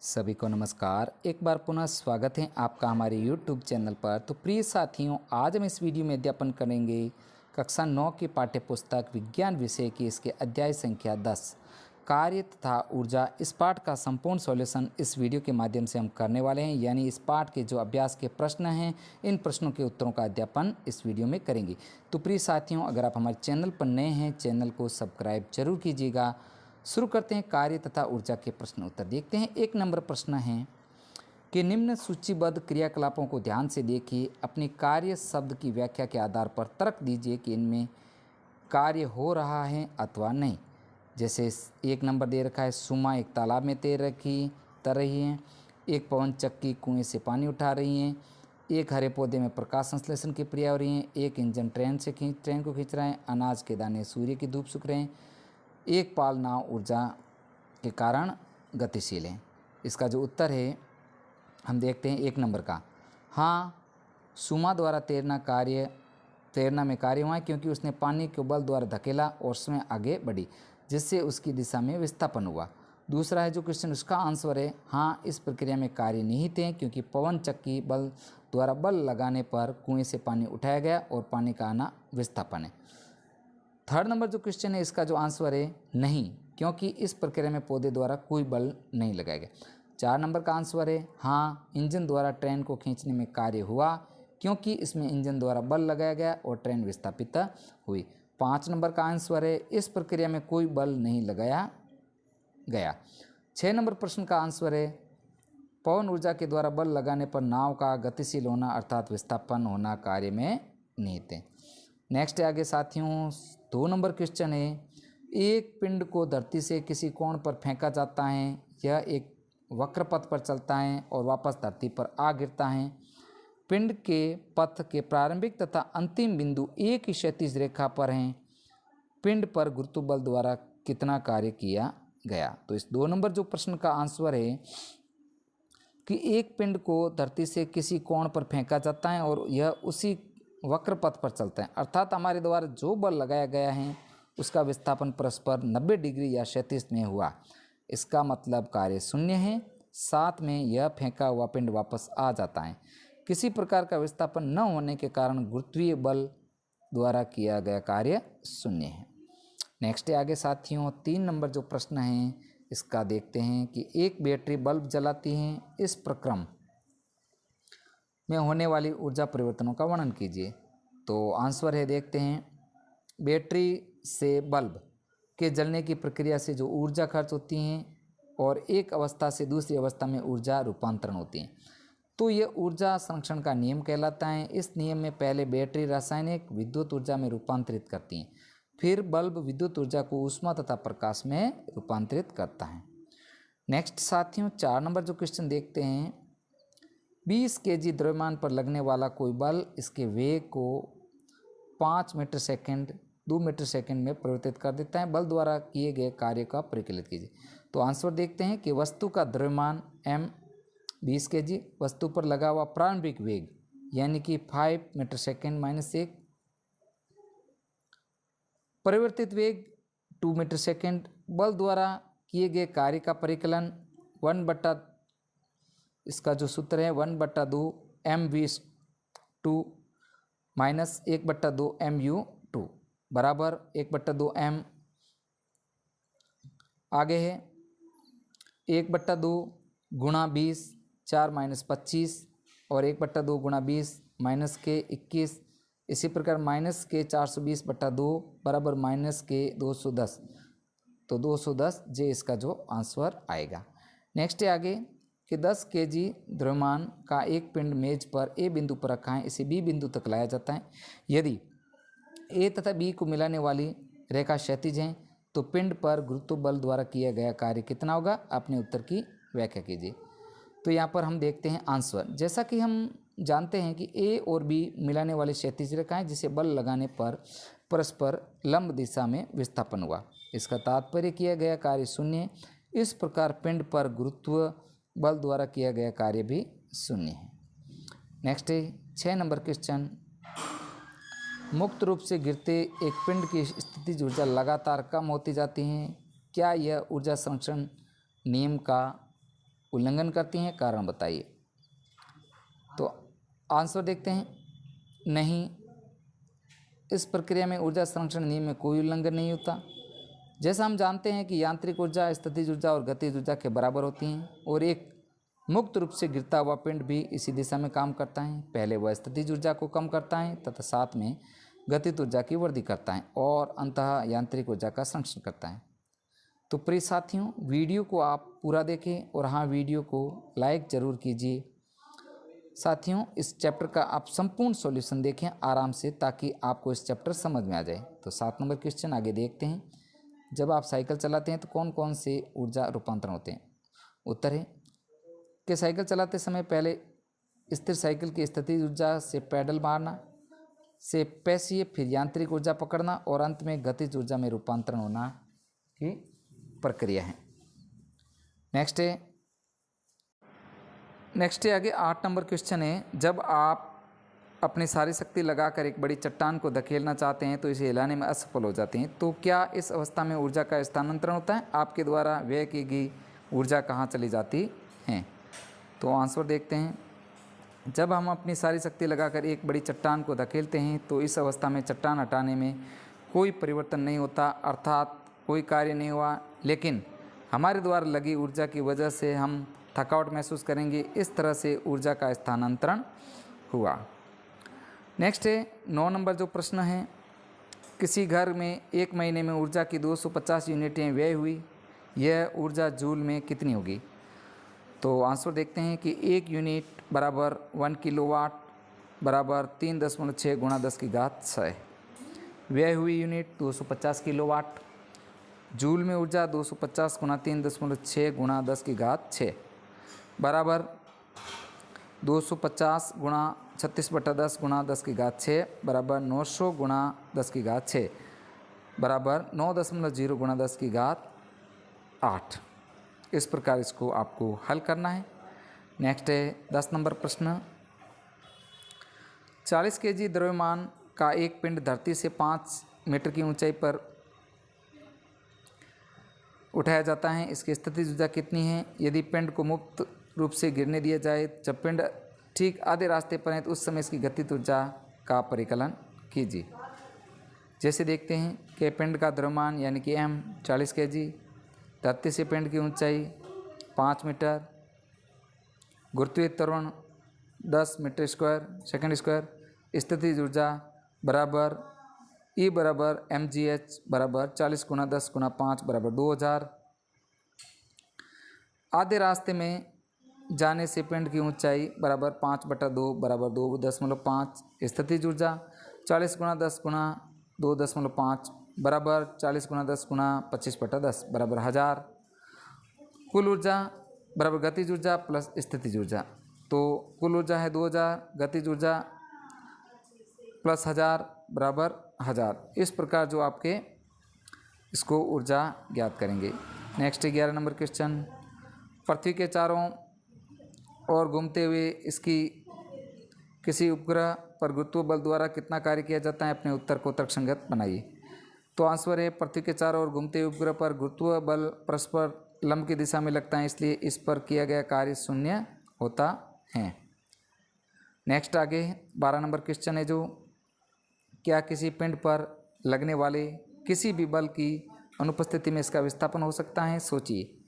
सभी को नमस्कार। एक बार पुनः स्वागत है आपका हमारे YouTube चैनल पर। तो प्रिय साथियों, आज हम इस वीडियो में अध्यापन करेंगे कक्षा 9 की पाठ्य पुस्तक विज्ञान विषय की इसके अध्याय संख्या 10 कार्य तथा ऊर्जा। इस पाठ का संपूर्ण सॉल्यूशन इस वीडियो के माध्यम से हम करने वाले हैं, यानी इस पाठ के जो अभ्यास के प्रश्न हैं इन प्रश्नों के उत्तरों का अध्यापन इस वीडियो में करेंगे। तो प्रिय साथियों, अगर आप हमारे चैनल पर नए हैं, चैनल को सब्सक्राइब जरूर कीजिएगा। शुरू करते हैं कार्य तथा ऊर्जा के प्रश्न उत्तर। देखते हैं। 1 नंबर प्रश्न है कि निम्न सूचीबद्ध क्रियाकलापों को ध्यान से देखिए। अपनी कार्य शब्द की व्याख्या के आधार पर तर्क दीजिए कि इनमें कार्य हो रहा है अथवा नहीं। जैसे 1 नंबर दे रखा है, सुमा एक तालाब में तर रही है। एक पवन चक्की कुएं से पानी उठा रही है। एक हरे पौधे में प्रकाश संश्लेषण की क्रिया हो रही है। एक इंजन ट्रेन को खींच रहा है। अनाज के दाने सूर्य की धूप सूख रहे हैं। एक पाल नाव ऊर्जा के कारण गतिशील है। इसका जो उत्तर है हम देखते हैं 1 नंबर का। हाँ, सुमा द्वारा तैरना में कार्य हुआ है, क्योंकि उसने पानी को बल द्वारा धकेला और स्वयं आगे बढ़ी, जिससे उसकी दिशा में विस्थापन हुआ। दूसरा है जो क्वेश्चन, उसका आंसर है हाँ, इस प्रक्रिया में कार्य निहित है, क्योंकि पवन चक्की द्वारा बल लगाने पर कुएं से पानी उठाया गया और पानी का आना विस्थापन है। 3rd नंबर जो क्वेश्चन है, इसका जो आंसर है नहीं, क्योंकि इस प्रक्रिया में पौधे द्वारा कोई बल नहीं लगाया गया। 4 नंबर का आंसर है हाँ, इंजन द्वारा ट्रेन को खींचने में कार्य हुआ, क्योंकि इसमें इंजन द्वारा बल लगाया गया और ट्रेन विस्थापित हुई। 5 नंबर का आंसर है इस प्रक्रिया में कोई बल नहीं लगाया गया। 6 नंबर प्रश्न का आंसर है पवन ऊर्जा के द्वारा बल लगाने पर नाव का गतिशील होना अर्थात विस्थापन होना कार्य में निहित है। नेक्स्ट है आगे साथियों 2 नंबर क्वेश्चन है, एक पिंड को धरती से किसी कोण पर फेंका जाता है। यह एक वक्र पथ पर चलता है और वापस धरती पर आ गिरता है। पिंड के पथ के प्रारंभिक तथा अंतिम बिंदु एक ही क्षैतिज रेखा पर हैं। पिंड पर गुरुत्व बल द्वारा कितना कार्य किया गया। तो इस 2 नंबर जो प्रश्न का आंसर है कि एक पिंड को धरती से किसी कोण पर फेंका जाता है और यह उसी वक्र पथ पर चलता है, अर्थात हमारे द्वारा जो बल लगाया गया है उसका विस्थापन परस्पर 90 डिग्री या क्षैतिज में हुआ। इसका मतलब कार्य शून्य है। साथ में यह फेंका हुआ पिंड वापस आ जाता है। किसी प्रकार का विस्थापन न होने के कारण गुरुत्वीय बल द्वारा किया गया कार्य शून्य है। नेक्स्ट है आगे साथियों 3 नंबर जो प्रश्न है इसका देखते हैं कि एक बैटरी बल्ब जलाती है। इस प्रक्रम में होने वाली ऊर्जा परिवर्तनों का वर्णन कीजिए। तो आंसर है देखते हैं, बैटरी से बल्ब के जलने की प्रक्रिया से जो ऊर्जा खर्च होती है और एक अवस्था से दूसरी अवस्था में ऊर्जा रूपांतरण होती है, तो यह ऊर्जा संरक्षण का नियम कहलाता है। इस नियम में पहले बैटरी रासायनिक विद्युत ऊर्जा में रूपांतरित करती है, फिर बल्ब विद्युत ऊर्जा को ऊष्मा तथा प्रकाश में रूपांतरित करता है। नेक्स्ट साथियों 4 नंबर जो क्वेश्चन देखते हैं, 20 kg द्रव्यमान पर लगने वाला कोई बल इसके वेग को 5 मीटर सेकंड 2 मीटर सेकंड में परिवर्तित कर देता है। बल द्वारा किए गए कार्य का परिकलित कीजिए। तो आंसर देखते हैं कि वस्तु का द्रव्यमान m 20 kg, वस्तु पर लगा हुआ प्रारंभिक वेग यानी कि 5 मीटर सेकंड माइनस 1, परिवर्तित वेग 2 मीटर सेकंड, बल द्वारा किए गए कार्य का परिकलन 1/, इसका जो सूत्र है 1/2 mv2 माइनस 1/2 mu2 बराबर 1/2 m। आगे है 1/2 गुणा 20 4 माइनस 25 और 1/2 गुणा 20 माइनस के 21। इसी प्रकार माइनस के 420/2 बराबर माइनस के 210। तो 210 जे इसका जो आंसर आएगा। नेक्स्ट है आगे कि 10 kg द्रव्यमान का एक पिंड मेज पर ए बिंदु पर रखा है, इसे बी बिंदु तक लाया जाता है। यदि ए तथा बी को मिलाने वाली रेखा क्षैतिज है तो पिंड पर गुरुत्व बल द्वारा किया गया कार्य कितना होगा। अपने उत्तर की व्याख्या कीजिए। तो यहाँ पर हम देखते हैं आंसर। जैसा कि हम जानते हैं कि ए और बी मिलाने वाली क्षैतिज रेखाएं जिसे बल लगाने पर परस्पर लंब दिशा में विस्थापन हुआ, इसका तात्पर्य किया गया कार्य शून्य। इस प्रकार पिंड पर गुरुत्व बल द्वारा किया गया कार्य भी शून्य है। नेक्स्ट है 6 नंबर क्वेश्चन, मुक्त रूप से गिरते एक पिंड की स्थितिज ऊर्जा लगातार कम होती जाती है। क्या यह ऊर्जा संरक्षण नियम का उल्लंघन करती हैं? कारण बताइए। तो आंसर देखते हैं, नहीं, इस प्रक्रिया में ऊर्जा संरक्षण नियम में कोई उल्लंघन नहीं होता। जैसा हम जानते हैं कि यांत्रिक ऊर्जा स्थितिज ऊर्जा और गतिज ऊर्जा के बराबर होती हैं और एक मुक्त रूप से गिरता हुआ पिंड भी इसी दिशा में काम करता है। पहले वह स्थितिज ऊर्जा को कम करता है तथा साथ में गतिज ऊर्जा की वृद्धि करता है और अंततः यांत्रिक ऊर्जा का संरक्षण करता है। तो प्रिय साथियों, वीडियो को आप पूरा देखें और हाँ, वीडियो को लाइक ज़रूर कीजिए। साथियों, इस चैप्टर का आप संपूर्ण सॉल्यूशन देखें आराम से, ताकि आपको इस चैप्टर समझ में आ जाए। तो 7 नंबर क्वेश्चन आगे देखते हैं। जब आप साइकिल चलाते हैं तो कौन कौन से ऊर्जा रूपांतरण होते हैं? उत्तर है कि साइकिल चलाते समय पहले स्थिर साइकिल की स्थितिज ऊर्जा से पैडल मारना से पेशीय, फिर यांत्रिक ऊर्जा पकड़ना और अंत में गतिज ऊर्जा में रूपांतरण होना की प्रक्रिया है। नेक्स्ट है आगे 8 नंबर क्वेश्चन है, जब आप अपनी सारी शक्ति लगाकर एक बड़ी चट्टान को धकेलना चाहते हैं तो इसे हिलाने में असफल हो जाते हैं, तो क्या इस अवस्था में ऊर्जा का स्थानांतरण होता है? आपके द्वारा व्यय की गई ऊर्जा कहाँ चली जाती है? तो आंसर देखते हैं, जब हम अपनी सारी शक्ति लगाकर एक बड़ी चट्टान को धकेलते हैं तो इस अवस्था में चट्टान हटाने में कोई परिवर्तन नहीं होता, अर्थात कोई कार्य नहीं हुआ, लेकिन हमारे द्वारा लगी ऊर्जा की वजह से हम थकावट महसूस करेंगे। इस तरह से ऊर्जा का स्थानांतरण हुआ। नेक्स्ट है 9 नंबर जो प्रश्न है, किसी घर में एक महीने में ऊर्जा की 250 यूनिटें व्यय हुई, यह ऊर्जा जूल में कितनी होगी? तो आंसर देखते हैं कि 1 यूनिट बराबर 1 किलोवाट बराबर 3.6 गुणा 10 की घात 6। व्यय हुई यूनिट 250 किलोवाट, जूल में ऊर्जा 250 गुणा 3.6 गुणा 10 की घात 6 बराबर 250 गुणा 36/10 गुणा 10 की घात 6 बराबर 900 गुणा 10 की घात 6 बराबर 9.0 गुणा 10 की घात 8। इस प्रकार इसको आपको हल करना है। नेक्स्ट है 10 नंबर प्रश्न, 40 kg द्रव्यमान का एक पिंड धरती से 5 मीटर की ऊंचाई पर उठाया जाता है, इसकी स्थितिज ऊर्जा कितनी है? यदि पिंड को मुक्त रूप से गिरने दिया जाए, जब पिंड ठीक आधे रास्ते पर है तो उस समय इसकी गतिज ऊर्जा का परिकलन कीजिए। जैसे देखते हैं कि पिंड का द्रव्यमान यानी कि m 40 kg, धरती से पिंड की ऊंचाई 5 मीटर, गुरुत्वीय त्वरण 10 मीटर स्क्वायर सेकंड स्क्वायर, स्थितिज ऊर्जा बराबर E बराबर mgh बराबर 40 गुणा 10 गुणा 5 बराबर 2000। आधे रास्ते में जाने से पिंड की ऊंचाई बराबर 5/2 बराबर 2.5। स्थितिज ऊर्जा 40 गुणा 10 गुणा 2.5 बराबर 40 गुणा 10 गुणा 25/10 बराबर 1000। कुल ऊर्जा बराबर गतिज ऊर्जा प्लस स्थितिज ऊर्जा, तो कुल ऊर्जा है 2000, गतिज ऊर्जा प्लस 1000 बराबर 1000। इस प्रकार जो आपके इसको ऊर्जा ज्ञात करेंगे। नेक्स्ट 11 नंबर क्वेश्चन, पृथ्वी के चारों ओर घूमते हुए इसकी किसी उपग्रह पर गुरुत्व बल द्वारा कितना कार्य किया जाता है? अपने उत्तर को तर्कसंगत बनाइए। तो आंसर है, पृथ्वी के चारों ओर घूमते हुए उपग्रह पर गुरुत्व बल परस्पर लंब की दिशा में लगता है, इसलिए इस पर किया गया कार्य शून्य होता है। नेक्स्ट आगे 12 नंबर क्वेश्चन है जो, क्या किसी पिंड पर लगने वाले किसी भी बल की अनुपस्थिति में इसका विस्थापन हो सकता है? सोचिए।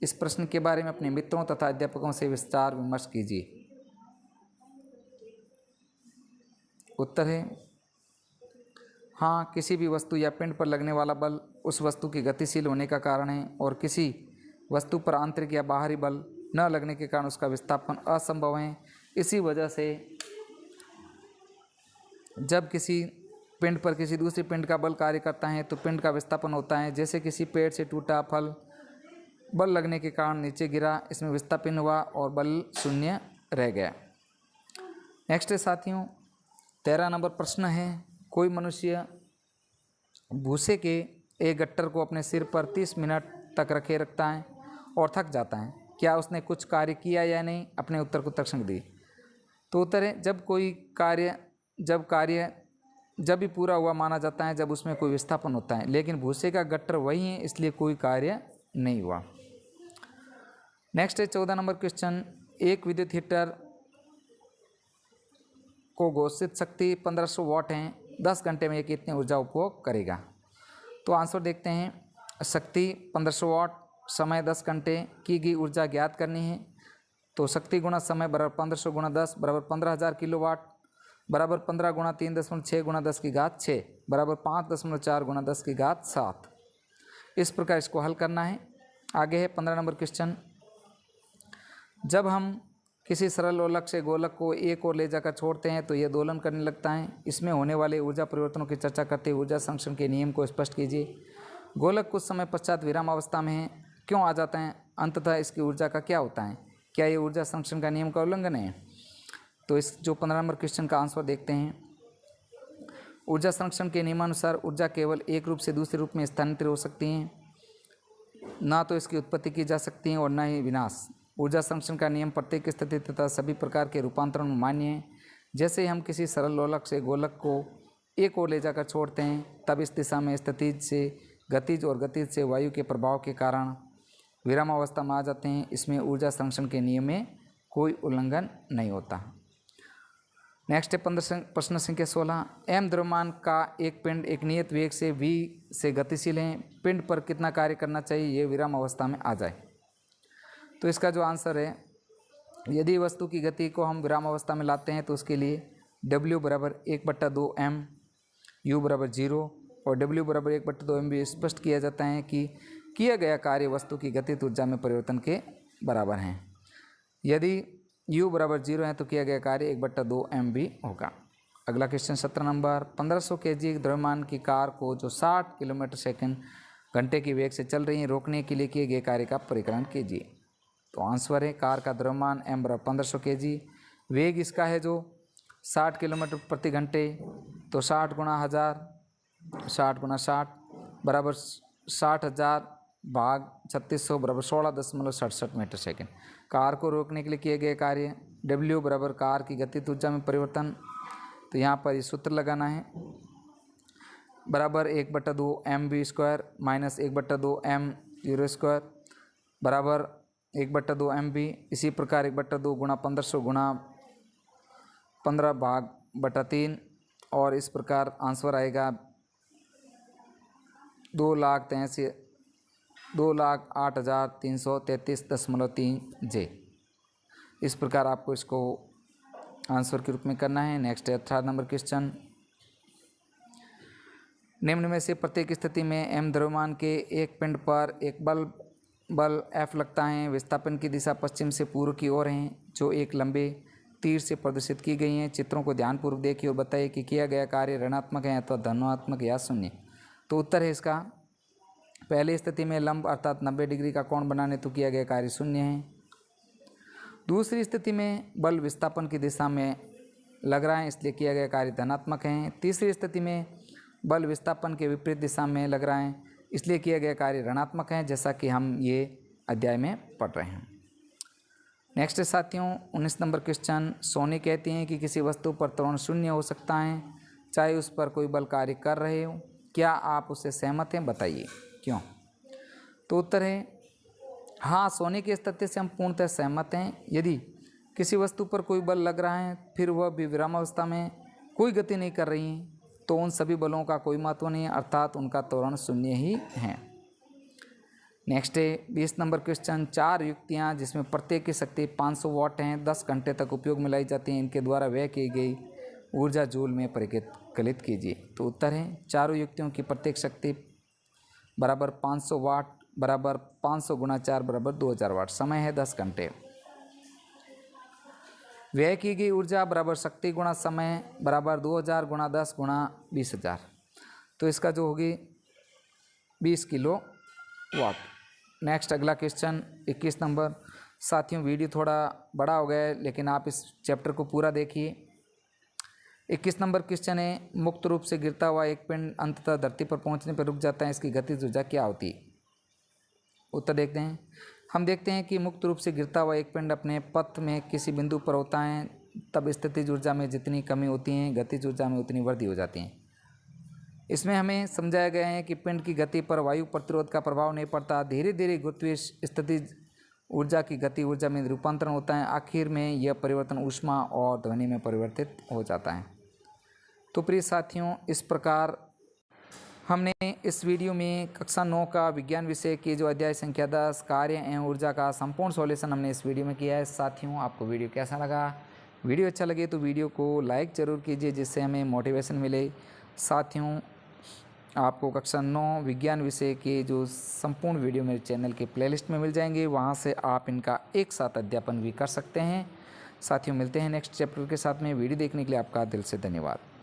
इस प्रश्न के बारे में अपने मित्रों तथा अध्यापकों से विस्तार विमर्श कीजिए। उत्तर है हाँ, किसी भी वस्तु या पिंड पर लगने वाला बल उस वस्तु के गतिशील होने का कारण है और किसी वस्तु पर आंतरिक या बाहरी बल न लगने के कारण उसका विस्थापन असंभव है। इसी वजह से जब किसी पिंड पर किसी दूसरे पिंड का बल कार्य करता है तो पिंड का विस्थापन होता है। जैसे किसी पेड़ से टूटा फल बल लगने के कारण नीचे गिरा, इसमें विस्थापन हुआ और बल शून्य रह गया। नेक्स्ट है साथियों 13 नंबर प्रश्न है, कोई मनुष्य भूसे के एक गट्टर को अपने सिर पर 30 मिनट तक रखे रखता है और थक जाता है, क्या उसने कुछ कार्य किया या नहीं? अपने उत्तर को तर्कसंगत दी। तो उत्तर है, जब भी पूरा हुआ माना जाता है जब उसमें कोई विस्थापन होता है, लेकिन भूसे का गट्टर वही है इसलिए कोई कार्य नहीं हुआ। नेक्स्ट है 14 नंबर क्वेश्चन, एक विद्युत हीटर को घोषित शक्ति 1500 वाट है, 10 घंटे में ये कितनी ऊर्जा उपभोग करेगा। तो आंसर देखते हैं, शक्ति 1500 वाट, समय 10 घंटे, की गई ऊर्जा ज्ञात करनी है। तो शक्ति गुणा समय बराबर 1500 गुणा 10 बराबर 15,000 किलोवाट बराबर 15 गुणा 3.6 गुणा 10 की घात 6 बराबर 5.4 गुणा 10 की घात 7। इस प्रकार इसको हल करना है। आगे है 15 नंबर क्वेश्चन, जब हम किसी सरल लोलक से गोलक को एक ओर ले जाकर छोड़ते हैं तो यह दोलन करने लगता है। इसमें होने वाले ऊर्जा परिवर्तनों की चर्चा करते हुए ऊर्जा संरक्षण के नियम को स्पष्ट कीजिए। गोलक कुछ समय पश्चात विराम अवस्था में है, क्यों आ जाता है, अंततः इसकी ऊर्जा का क्या होता है, क्या ये ऊर्जा संरक्षण का नियम का उल्लंघन है। तो इस जो 15 नंबर क्वेश्चन का आंसर देखते हैं, ऊर्जा संरक्षण के नियमानुसार ऊर्जा केवल एक रूप से दूसरे रूप में स्थानांतरित हो सकती है, ना तो इसकी उत्पत्ति की जा सकती है और न ही विनाश। ऊर्जा संरक्षण का नियम प्रत्येक स्थिति तथा सभी प्रकार के रूपांतरण में मान्य है। जैसे ही हम किसी सरल लोलक से गोलक को एक ओर ले जाकर छोड़ते हैं, तब इस दिशा में स्थितिज से गतिज और गतिज से वायु के प्रभाव के कारण विराम अवस्था में आ जाते हैं। इसमें ऊर्जा संरक्षण के नियम में कोई उल्लंघन नहीं होता। नेक्स्ट है प्रश्न संख्या 16, एम द्रव्यमान का एक पिंड एक नियत वेग से v से गतिशील है, पिंड पर कितना कार्य करना चाहिए ये विराम अवस्था में आ जाए। तो इसका जो आंसर है, यदि वस्तु की गति को हम विराम अवस्था में लाते हैं तो उसके लिए w बराबर 1/2 m, u बराबर 0 और w बराबर 1/2 m भी स्पष्ट किया जाता है कि किया गया कार्य वस्तु की गतिज ऊर्जा में परिवर्तन के बराबर हैं। यदि u बराबर 0 है तो किया गया कार्य 1/2 m भी होगा। अगला क्वेश्चन 17 नंबर, 1500 kg द्रव्यमान की कार को जो 60 किलोमीटर सेकंड घंटे की वेग से चल रही है, रोकने के लिए किए गए कार्य का परिकलन कीजिए। तो आंसर है, कार का द्रव्यमान m बराबर 1500 kg, वेग इसका है जो 60 किलोमीटर प्रति घंटे, तो 60 गुणा 1000 60 गुणा 60 बराबर 60,000 भाग 3600 बराबर 16.67 मीटर सेकेंड। कार को रोकने के लिए किए गए कार्य w बराबर कार की गतिज ऊर्जा में परिवर्तन, तो यहाँ पर ये सूत्र लगाना है, बराबर 1/2 mv square minus 1/2 m euro square बराबर 1/2 mv। इसी प्रकार 1/2 गुणा 1500 गुणा 15 भाग बटा 3 और इस प्रकार आंसर आएगा 2,08,333.3 जे। इस प्रकार आपको इसको आंसर के रूप में करना है। नेक्स्ट है 18 नंबर क्वेश्चन, निम्न में से प्रत्येक स्थिति में m द्रव्यमान के एक पिंड पर एक बल F लगता है। विस्थापन की दिशा पश्चिम से पूर्व की ओर है, जो एक लंबे तीर से प्रदर्शित की गई हैं। चित्रों को ध्यानपूर्वक देखिए और बताइए कि किया गया कार्य ऋणात्मक है अथवा धनात्मक या शून्य। तो उत्तर है इसका, पहली स्थिति में लंब अर्थात 90 डिग्री का कोण बनाने तो किया गया कार्य शून्य है। दूसरी स्थिति में बल विस्थापन की दिशा में लग रहा है, इसलिए किया गया कार्य धनात्मक है। तीसरी स्थिति में बल विस्थापन के विपरीत दिशा में लग रहा है, इसलिए किया गया कार्य ऋणात्मक है, जैसा कि हम ये अध्याय में पढ़ रहे हैं। नेक्स्ट साथियों 19 नंबर क्वेश्चन, सोनी कहती हैं कि किसी वस्तु पर त्वरण शून्य हो सकता है चाहे उस पर कोई बल कार्य कर रहे हो, क्या आप उससे सहमत हैं, बताइए क्यों। तो उत्तर है हाँ, सोनी के इस तथ्य से हम पूर्णतः सहमत हैं। यदि किसी वस्तु पर कोई बल लग रहा है फिर वह भी विरामावस्था में कोई गति नहीं कर रही है तो उन सभी बलों का कोई महत्व नहीं है, अर्थात उनका त्वरण शून्य ही है। नेक्स्ट है 20 नंबर क्वेश्चन, 4 युक्तियाँ जिसमें प्रत्येक की शक्ति 500 वाट हैं 10 घंटे तक उपयोग में लाई जाती हैं, इनके द्वारा व्यय की गई ऊर्जा जूल में परिकलित कीजिए। तो उत्तर है, चारों युक्तियों की प्रत्येक शक्ति बराबर 500 वाट बराबर 500 गुणा 4 बराबर 2000 वाट, समय है 10 घंटे। व्यय की गई ऊर्जा बराबर शक्ति गुणा समय बराबर 2000 गुणा 10 गुणा 20,000, तो इसका जो होगी 20 किलो वाट। नेक्स्ट अगला क्वेश्चन 21 नंबर। साथियों वीडियो थोड़ा बड़ा हो गया है, लेकिन आप इस चैप्टर को पूरा देखिए। 21 नंबर क्वेश्चन है, मुक्त रूप से गिरता हुआ एक पिंड अंततः धरती पर पहुंचने पर रुक जाता है, इसकी गतिज ऊर्जा क्या होती है। उत्तर देखते हैं। हम देखते हैं कि मुक्त रूप से गिरता हुआ एक पिंड अपने पथ में किसी बिंदु पर होता है, तब स्थितिज ऊर्जा में जितनी कमी होती है गतिज ऊर्जा में उतनी वृद्धि हो जाती है। इसमें हमें समझाया गया है कि पिंड की गति पर वायु प्रतिरोध का प्रभाव नहीं पड़ता। धीरे धीरे गुरुत्वीय स्थितिज ऊर्जा की गति ऊर्जा में रूपांतरण होता है। आखिर में यह परिवर्तन ऊष्मा और ध्वनि में परिवर्तित हो जाता है। तो प्रिय साथियों, इस प्रकार हमने इस वीडियो में कक्षा 9 का विज्ञान विषय के जो अध्याय संख्या 10 कार्य एवं ऊर्जा का संपूर्ण सॉल्यूशन हमने इस वीडियो में किया है। साथियों, आपको वीडियो कैसा लगा? वीडियो अच्छा लगे तो वीडियो को लाइक ज़रूर कीजिए, जिससे हमें मोटिवेशन मिले। साथियों, आपको कक्षा 9 विज्ञान विषय के जो संपूर्ण वीडियो मेरे चैनल के प्लेलिस्ट में मिल जाएंगे, वहाँ से आप इनका एक साथ अध्यापन भी कर सकते हैं। साथियों, मिलते हैं नेक्स्ट चैप्टर के साथ में। वीडियो देखने के लिए आपका दिल से धन्यवाद।